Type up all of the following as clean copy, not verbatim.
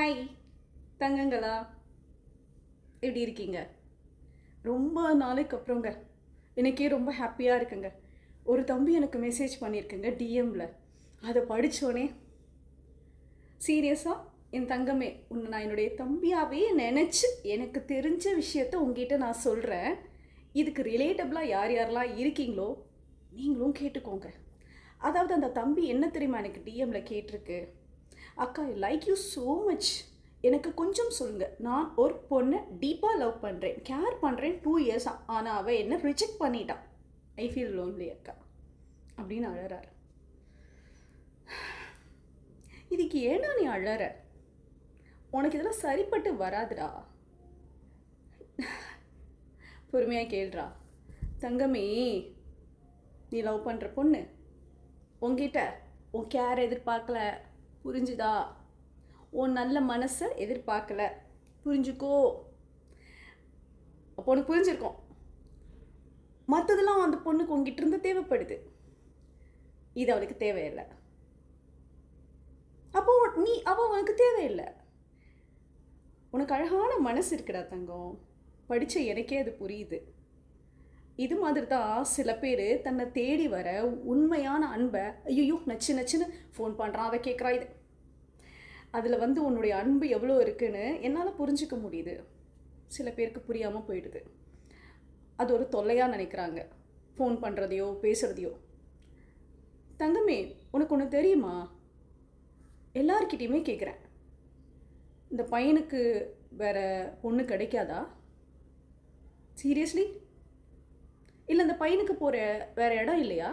Hi தங்கங்களா, எப்படி இருக்கீங்க? ரொம்ப நாளைக்கு அப்புறங்க எனக்கே ரொம்ப ஹாப்பியாக இருக்குங்க. ஒரு தம்பி எனக்கு மெசேஜ் பண்ணியிருக்குங்க டிஎம்மில். அதை படித்தோடனே சீரியஸாக என் தங்கமே, உன்னை நான் என்னுடைய தம்பியாகவே நினச்சி எனக்கு தெரிஞ்ச விஷயத்த உங்ககிட்ட நான் சொல்கிறேன். இதுக்கு ரிலேட்டபிளாக யார் யாரெல்லாம் இருக்கீங்களோ நீங்களும் கேட்டுக்கோங்க. அதாவது அந்த தம்பி என்ன தெரியுமா எனக்கு டிஎம்மில் கேட்டிருக்கு, அக்கா I like you so much, எனக்கு கொஞ்சம் சொல்லுங்கள். நான் ஒரு பொண்ணை டீப்பாக லவ் பண்ணுறேன், கேர் பண்ணுறேன் 2 இயர்ஸ், ஆனால் அவள் என்ன ரிஜெக்ட் பண்ணிட்டான். ஐ ஃபீல் லோன்லி அக்கா அப்படின்னு அழறாரு. இதுக்கு ஏன்னா நீ அழற? உனக்கு இதெல்லாம் சரிப்பட்டு வராதுடா. பொறுமையாக கேள்றா. தங்கமே, நீ லவ் பண்ணுற பொண்ணு உங்ககிட்ட உன் கேர் எதிர்பார்க்கல, புரிஞ்சுதா? உன் நல்ல மனசை எதிர்பார்க்கல, புரிஞ்சுக்கோ. அப்போ உனக்கு புரிஞ்சிருக்கும். மற்றதெல்லாம் அந்த பொண்ணுக்கு உங்ககிட்ட இருந்து தேவைப்படுது, இது அவளுக்கு தேவையில்லை. அப்போ அவள் உனக்கு தேவையில்லை. உனக்கு அழகான மனசு இருக்குடா தங்கம், படித்த எனக்கே அது புரியுது. இது மாதிரி தான் சில பேர் தன்னை தேடி வர உண்மையான அன்பை ஐயோ நச்சு நச்சுன்னு ஃபோன் பண்ணுறான், அதை கேட்குறா, இது அதில் உன்னுடைய அன்பு எவ்வளோ இருக்குன்னு என்னால் புரிஞ்சிக்க முடியுது. சில பேருக்கு புரியாமல் போயிடுது. அது ஒரு தொல்லையாக நினைக்கிறாங்க, ஃபோன் பண்ணுறதையோ பேசுகிறதையோ. தங்கமே, உனக்கு ஒன்று தெரியுமா? எல்லார்கிட்டையுமே கேட்குறேன், இந்த பையனுக்கு வேற பொண்ணு கிடைக்காதா? சீரியஸ்லி? இல்லை இந்த பையனுக்கு போகிற வேறு இடம் இல்லையா?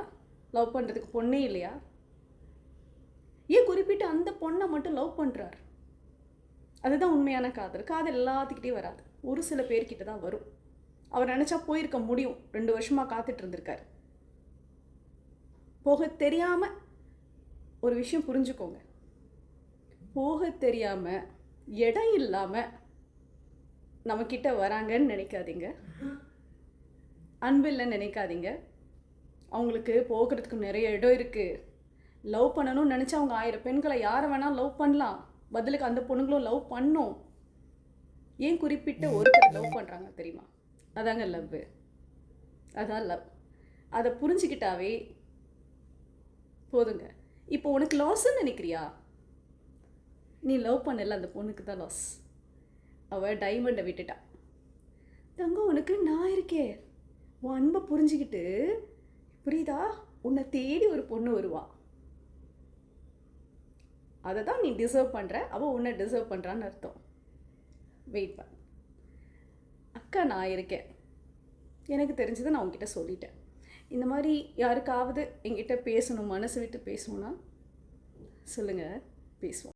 லவ் பண்ணுறதுக்கு பொண்ணே இல்லையா? ஏன் குறிப்பிட்டு அந்த பொண்ணை மட்டும் லவ் பண்ணுறார்? அதுதான் உண்மையான காதல். காதல் எல்லாத்துக்கிட்டே வராது, ஒரு சில பேர்கிட்ட தான் வரும். அவர் நினச்சா போயிருக்க முடியும். 2 வருஷமாக காத்துட்டு இருந்திருக்காரு. போக தெரியாமல் ஒரு விஷயம் புரிஞ்சுக்கோங்க, போக தெரியாமல் இடம் இல்லாமல் நம்மக்கிட்ட வராங்கன்னு நினைக்காதீங்க, அன்பு இல்லைன்னு நினைக்காதீங்க. அவங்களுக்கு போகிறதுக்கு நிறைய இடம் இருக்குது. லவ் பண்ணணும்னு நினச்சா அவங்க 1000 பெண்களை யாரை வேணால் லவ் பண்ணலாம், பதிலுக்கு அந்த பொண்ணுங்களும் லவ் பண்ணும். ஏன் குறிப்பிட்ட ஒருத்தர் லவ் பண்ணுறாங்க தெரியுமா? அதாங்க லவ், அதான் லவ். அதை புரிஞ்சுக்கிட்டாவே போதுங்க. இப்போ உனக்கு லாஸ்ன்னு நினைக்கிறியா? நீ லவ் பண்ணல, அந்த பொண்ணுக்கு தான் லாஸ். அவள் டைமண்டை விட்டுட்டா. தங்கம், உனக்கு நான் இருக்கே. உன் அன்பை புரிஞ்சுக்கிட்டு, புரியுதா, உன்னை தேடி ஒரு பொண்ணு வருவா. அதை தான் நீ டிசர்வ் பண்ணுற, அவள் உன்னை டிசர்வ் பண்ணுறான்னு அர்த்தம். வெயிட் பண்ண அக்கா, நான் இருக்கேன். எனக்கு தெரிஞ்சதை நான் உங்ககிட்ட சொல்லிட்டேன். இந்த மாதிரி யாருக்காவது என்கிட்ட பேசணும், மனசு விட்டு பேசணுன்னா சொல்லுங்கள், பேசுவோம்.